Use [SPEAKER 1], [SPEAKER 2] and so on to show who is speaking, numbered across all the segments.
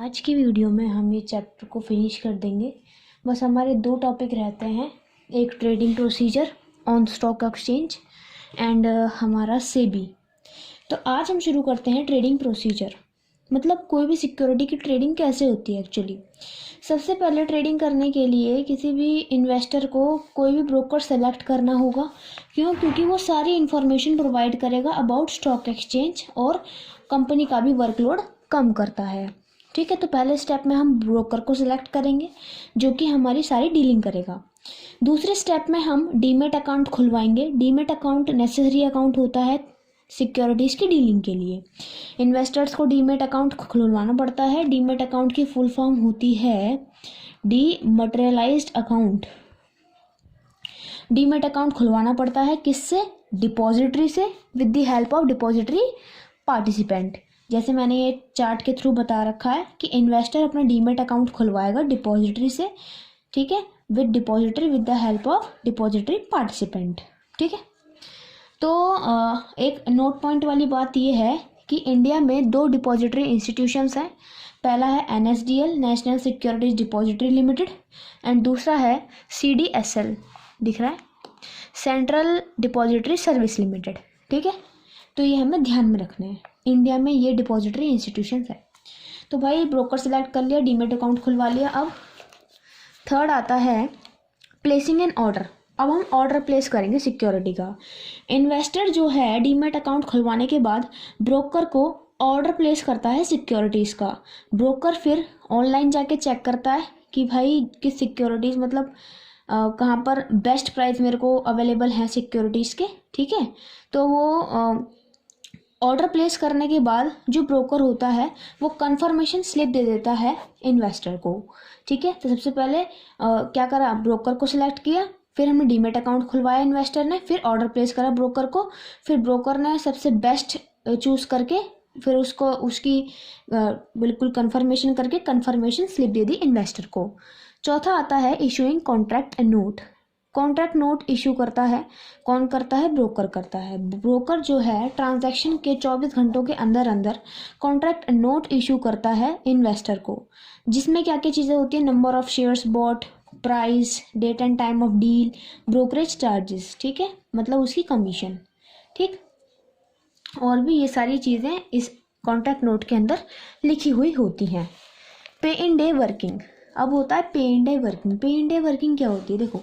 [SPEAKER 1] आज की वीडियो में हम ये चैप्टर को फिनिश कर देंगे। बस हमारे दो टॉपिक रहते हैं, एक trading procedure on stock exchange and हमारा सेबी। तो आज हम शुरू करते हैं ट्रेडिंग प्रोसीजर, मतलब कोई भी सिक्योरिटी की ट्रेडिंग कैसे होती है एक्चुअली। सबसे पहले ट्रेडिंग करने के लिए किसी भी इन्वेस्टर को कोई भी ब्रोकर सेलेक्ट करना होगा। क्योंकि वो सारी इन्फॉर्मेशन प्रोवाइड करेगा अबाउट स्टॉक एक्सचेंज और कंपनी का भी वर्कलोड कम करता है। ठीक है, तो पहले स्टेप में हम ब्रोकर को सिलेक्ट करेंगे जो कि हमारी सारी डीलिंग करेगा। दूसरे स्टेप में हम डीमेट अकाउंट खुलवाएंगे। डीमेट अकाउंट नेसेसरी अकाउंट होता है सिक्योरिटीज़ की डीलिंग के लिए। इन्वेस्टर्स को डीमेट अकाउंट खुलवाना पड़ता है। डीमेट अकाउंट की फुल फॉर्म होती है डीमटेरियलाइज्ड अकाउंट। डीमेट अकाउंट खुलवाना पड़ता है किससे? डिपॉजिटरी से, with the help of depository participant. जैसे मैंने ये चार्ट के थ्रू बता रखा है कि इन्वेस्टर अपना डीमेट अकाउंट खुलवाएगा डिपॉजिटरी से, ठीक है, with depository with the help of depository participant. ठीक है, तो एक नोट पॉइंट वाली बात ये है कि इंडिया में दो डिपॉजिटरी इंस्टीट्यूशंस हैं। पहला है NSDL, national securities depository limited, and दूसरा है CDSL, दिख रहा है, सेंट्रल डिपॉजिटरी सर्विस लिमिटेड। ठीक है, तो ये हमें ध्यान में रखना है, इंडिया में ये डिपॉजिटरी इंस्टीट्यूशंस है। तो भाई ब्रोकर सिलेक्ट कर लिया, डीमेट अकाउंट खुलवा लिया। अब थर्ड आता है प्लेसिंग एन ऑर्डर। अब हम ऑर्डर प्लेस करेंगे सिक्योरिटी का। इन्वेस्टर जो है डीमेट अकाउंट खुलवाने के बाद ब्रोकर को ऑर्डर प्लेस करता है सिक्योरिटीज़ का। ब्रोकर फिर ऑनलाइन जाके चेक करता है कि भाई किस सिक्योरिटीज़, मतलब कहाँ पर बेस्ट प्राइस मेरे को अवेलेबल हैं सिक्योरिटीज़ के। ठीक है, तो वो ऑर्डर प्लेस करने के बाद जो ब्रोकर होता है वो कंफर्मेशन स्लिप दे देता है इन्वेस्टर को। ठीक है, तो सबसे पहले क्या करा, ब्रोकर को सिलेक्ट किया, फिर हमने डीमेट अकाउंट खुलवाया इन्वेस्टर ने, फिर ऑर्डर प्लेस करा ब्रोकर को, फिर ब्रोकर ने सबसे बेस्ट चूज करके फिर उसको उसकी बिल्कुल कंफर्मेशन करके कंफर्मेशन स्लिप दे दी इन्वेस्टर को। चौथा आता है issuing contract note. Contract note issue करता है, कौन करता है? ब्रोकर करता है। ब्रोकर जो है ट्रांजैक्शन के 24 घंटों के अंदर अंदर कॉन्ट्रैक्ट नोट इशू करता है इन्वेस्टर को, जिसमें क्या क्या चीज़ें होती है? Number of shares bought, price, date and time of deal, brokerage charges, ठीक है, मतलब उसकी कमीशन, ठीक, और भी ये सारी चीज़ें इस कॉन्ट्रैक्ट नोट के अंदर लिखी हुई होती हैं। पे इन डे वर्किंग। अब होता है पे इन डे वर्किंग। पे इन डे वर्किंग क्या होती है? देखो,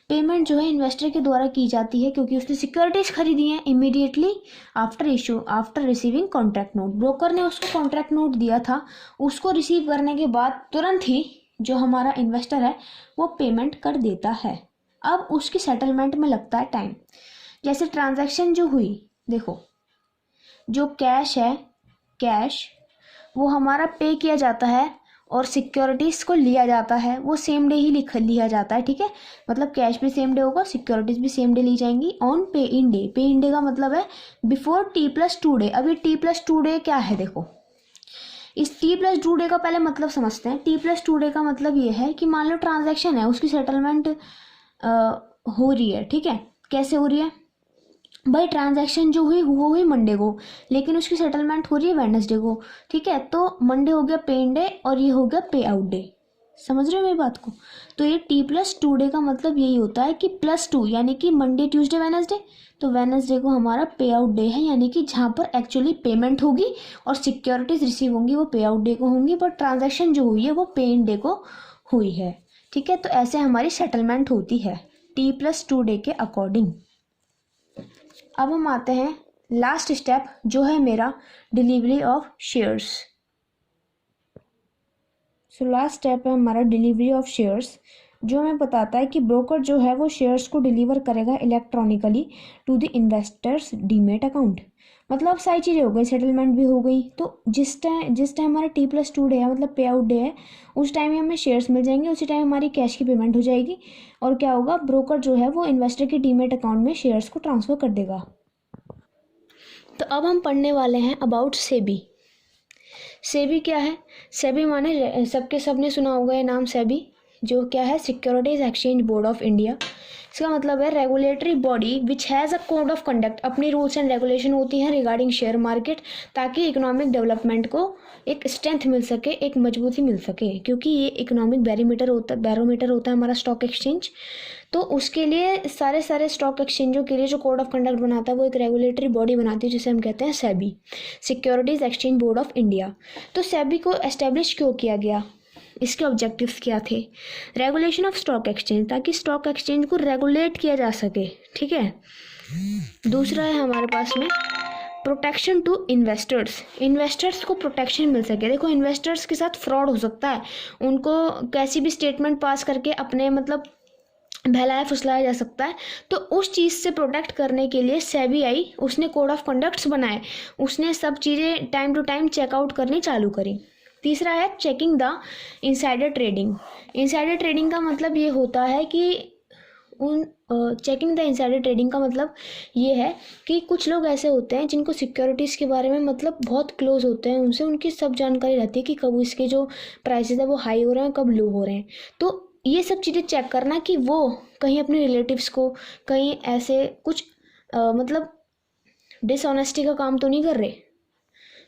[SPEAKER 1] पेमेंट जो है इन्वेस्टर के द्वारा की जाती है क्योंकि उसने सिक्योरिटीज खरीदी हैं immediately after receiving contract note. Broker ने उसको कॉन्ट्रैक्ट नोट दिया था, उसको रिसीव करने के बाद तुरंत ही जो हमारा इन्वेस्टर है वो पेमेंट कर देता है। अब उसकी सेटलमेंट में लगता है टाइम। जैसे ट्रांजैक्शन जो हुई, देखो जो कैश है, कैश वो हमारा पे किया जाता है और सिक्योरिटीज़ को लिया जाता है, वो सेम डे ही लिया जाता है। ठीक है, मतलब कैश भी सेम डे होगा, सिक्योरिटीज़ भी सेम डे ली जाएंगी ऑन पे इन डे। पे इन डे का मतलब है बिफोर T+2 डे। अब ये T+2 डे क्या है? देखो, इस T+2 डे का पहले मतलब समझते हैं। T+2 डे का मतलब ये है कि मान लो ट्रांजैक्शन है, उसकी सेटलमेंट हो रही है। ठीक है, कैसे हो रही है भाई? ट्रांजैक्शन जो हुई वो हुई मंडे को, लेकिन उसकी सेटलमेंट हो रही है वेडनेसडे को। ठीक है, तो मंडे हो गया पे इन डे और ये हो गया पे आउट डे। समझ रहे हो मेरी बात को? तो ये T+2 डे का मतलब यही होता है कि +2 यानी कि मंडे ट्यूसडे वेडनेसडे, तो वेडनेसडे को हमारा पे आउट डे है, यानी कि जहाँ पर एक्चुअली पेमेंट होगी और सिक्योरिटीज रिसीव होंगी वो पे आउट डे को होंगी, पर ट्रांजैक्शन जो हुई है वो पे इन डे को हुई है। ठीक है, तो ऐसे हमारी सेटलमेंट होती है T+2 डे के अकॉर्डिंग। अब हम आते हैं लास्ट स्टेप जो है मेरा delivery of shares. So last step है हमारा डिलीवरी ऑफ शेयर्स, जो हमें बताता है कि ब्रोकर जो है वो शेयर्स को डिलीवर करेगा electronically to the investors demat account. मतलब सारी चीज़ें हो गई, सेटलमेंट भी हो गई। तो जिस टाइम हमारा T+2 डे है, मतलब पे आउट डे है, उस टाइम ही हमें शेयर्स मिल जाएंगे, उसी टाइम हमारी कैश की पेमेंट हो जाएगी और क्या होगा, ब्रोकर जो है वो इन्वेस्टर के डीमेट अकाउंट में शेयर्स को ट्रांसफ़र कर देगा। तो अब हम पढ़ने वाले हैं अबाउट सेबी। सेबी क्या है? सेबी माने सबने सुना होगा ये नाम सेबी, जो क्या है, securities exchange board of India. इसका मतलब है regulatory body which has a code of conduct, अपनी रूल्स एंड रेगुलेशन होती हैं रिगार्डिंग शेयर मार्केट, ताकि इकोनॉमिक डेवलपमेंट को एक स्ट्रेंथ मिल सके, एक मजबूती मिल सके, क्योंकि ये इकोनॉमिक बैरोमीटर होता है हमारा स्टॉक एक्सचेंज। तो उसके लिए सारे स्टॉक एक्सचेंजों के लिए जो कोड ऑफ कंडक्ट बनाता है वो एक रेगुलेटरी बॉडी बनाती है, जिसे हम कहते हैं SEBI, securities exchange board of India. तो सेबी को एस्टेब्लिश क्यों किया गया, इसके ऑब्जेक्टिव्स क्या थे? रेगुलेशन ऑफ स्टॉक एक्सचेंज, ताकि स्टॉक एक्सचेंज को रेगुलेट किया जा सके, ठीक है। दूसरा है हमारे पास में प्रोटेक्शन टू इन्वेस्टर्स को प्रोटेक्शन मिल सके। देखो इन्वेस्टर्स के साथ फ्रॉड हो सकता है, उनको कैसी भी स्टेटमेंट पास करके अपने मतलब बहलाया फुसलाया जा सकता है। तो उस चीज़ से प्रोटेक्ट करने के लिए सेबी आई, उसने कोड ऑफ कंडक्ट्स बनाए, उसने सब चीज़ें टाइम टू टाइम चेकआउट करनी चालू करी। तीसरा है checking the insider trading. Insider trading का मतलब ये होता है कि चेकिंग द इनसाइडर ट्रेडिंग का मतलब ये है कि कुछ लोग ऐसे होते हैं जिनको सिक्योरिटीज़ के बारे में मतलब बहुत क्लोज होते हैं, उनसे उनकी सब जानकारी रहती है कि कब इसके जो प्राइसेस है वो हाई हो रहे हैं, कब लो हो रहे हैं। तो ये सब चीज़ें चेक करना कि वो कहीं अपने रिलेटिव्स को कहीं ऐसे कुछ मतलब डिसऑनेस्टी का काम तो नहीं कर रहे,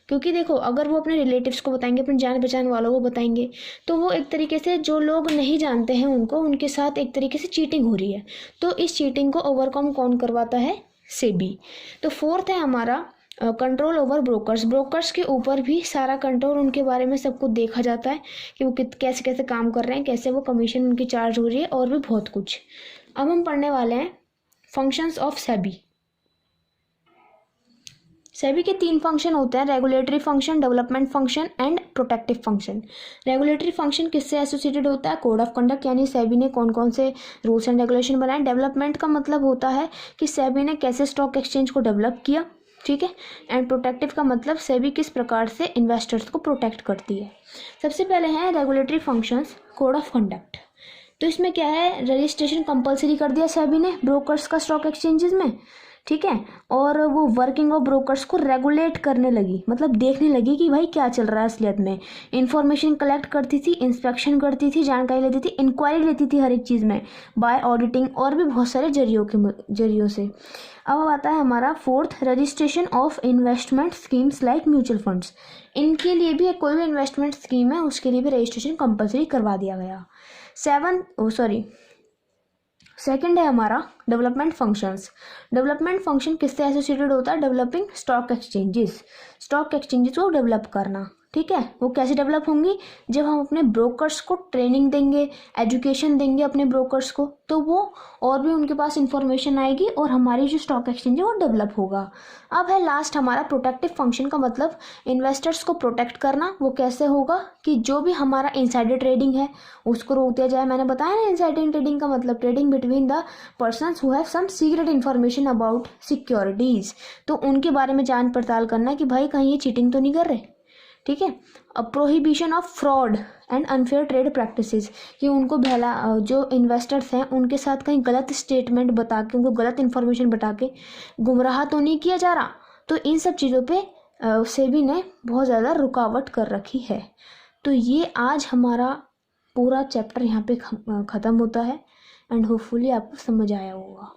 [SPEAKER 1] क्योंकि देखो अगर वो अपने रिलेटिव्स को बताएंगे, अपने जान पहचान वालों को बताएंगे, तो वो एक तरीके से जो लोग नहीं जानते हैं उनको, उनके साथ एक तरीके से चीटिंग हो रही है। तो इस चीटिंग को ओवरकम कौन करवाता है? सेबी। तो फोर्थ है हमारा कंट्रोल ओवर ब्रोकर्स के ऊपर भी सारा कंट्रोल, उनके बारे में सब कुछ देखा जाता है कि वो कैसे कैसे काम कर रहे हैं, कैसे वो कमीशन उनकी चार्ज हो रही है, और भी बहुत कुछ। अब हम पढ़ने वाले हैं फंक्शंस ऑफ सेबी। सेबी के 3 फंक्शन होते हैं, regulatory function, development function and protective function. Regulatory function किससे एसोसिएटेड होता है? कोड ऑफ कंडक्ट, यानी सेबी ने कौन कौन से रूल्स एंड रेगुलेशन बनाए। डेवलपमेंट का मतलब होता है कि सेबी ने कैसे स्टॉक एक्सचेंज को डेवलप किया, ठीक है। एंड प्रोटेक्टिव का मतलब सेबी किस प्रकार से इन्वेस्टर्स को प्रोटेक्ट करती है। सबसे पहले है regulatory functions, code of conduct. तो इसमें क्या है, रजिस्ट्रेशन कंपलसरी कर दिया सेबी ने ब्रोकर्स का स्टॉक एक्सचेंजेस में, ठीक है। और वो वर्किंग ऑफ ब्रोकर्स को रेगुलेट करने लगी, मतलब देखने लगी कि भाई क्या चल रहा है असलियत में। इंफॉर्मेशन कलेक्ट करती थी, इंस्पेक्शन करती थी, जानकारी लेती थी, इंक्वायरी लेती थी हर एक चीज़ में, बाय ऑडिटिंग और भी बहुत सारे जरियों से। अब आता है हमारा fourth, registration of investment schemes like mutual funds. इनके लिए भी कोई भी इन्वेस्टमेंट स्कीम है उसके लिए भी रजिस्ट्रेशन कंपलसरी करवा दिया गया। सेकंड है हमारा डेवलपमेंट फंक्शंस। डेवलपमेंट फंक्शन किससे एसोसिएटेड होता है? डेवलपिंग स्टॉक एक्सचेंजेस को डेवलप करना, ठीक है। वो कैसे डेवलप होंगी? जब हम अपने ब्रोकर्स को ट्रेनिंग देंगे, एजुकेशन देंगे अपने ब्रोकर्स को, तो वो और भी उनके पास इंफॉर्मेशन आएगी और हमारी जो स्टॉक एक्सचेंज है वो डेवलप होगा। अब है लास्ट हमारा प्रोटेक्टिव फंक्शन का मतलब इन्वेस्टर्स को प्रोटेक्ट करना। वो कैसे होगा कि जो भी हमारा इनसाइडर ट्रेडिंग है उसको रोक दिया जाए। मैंने बताया ना, इनसाइडर ट्रेडिंग का मतलब trading between the persons who have some secret information about securities. तो उनके बारे में जांच पड़ताल करना कि भाई कहीं ये चीटिंग तो नहीं कर रहे, ठीक है। Prohibition of fraud and unfair trade practices, कि उनको जो इन्वेस्टर्स हैं उनके साथ कहीं गलत स्टेटमेंट बता के, उनको गलत इन्फॉर्मेशन बता के गुमराह तो नहीं किया जा रहा। तो इन सब चीज़ों पे सेबी ने बहुत ज़्यादा रुकावट कर रखी है। तो ये आज हमारा पूरा चैप्टर यहाँ पे ख़त्म होता है एंड होपफुली आपको समझ आया होगा।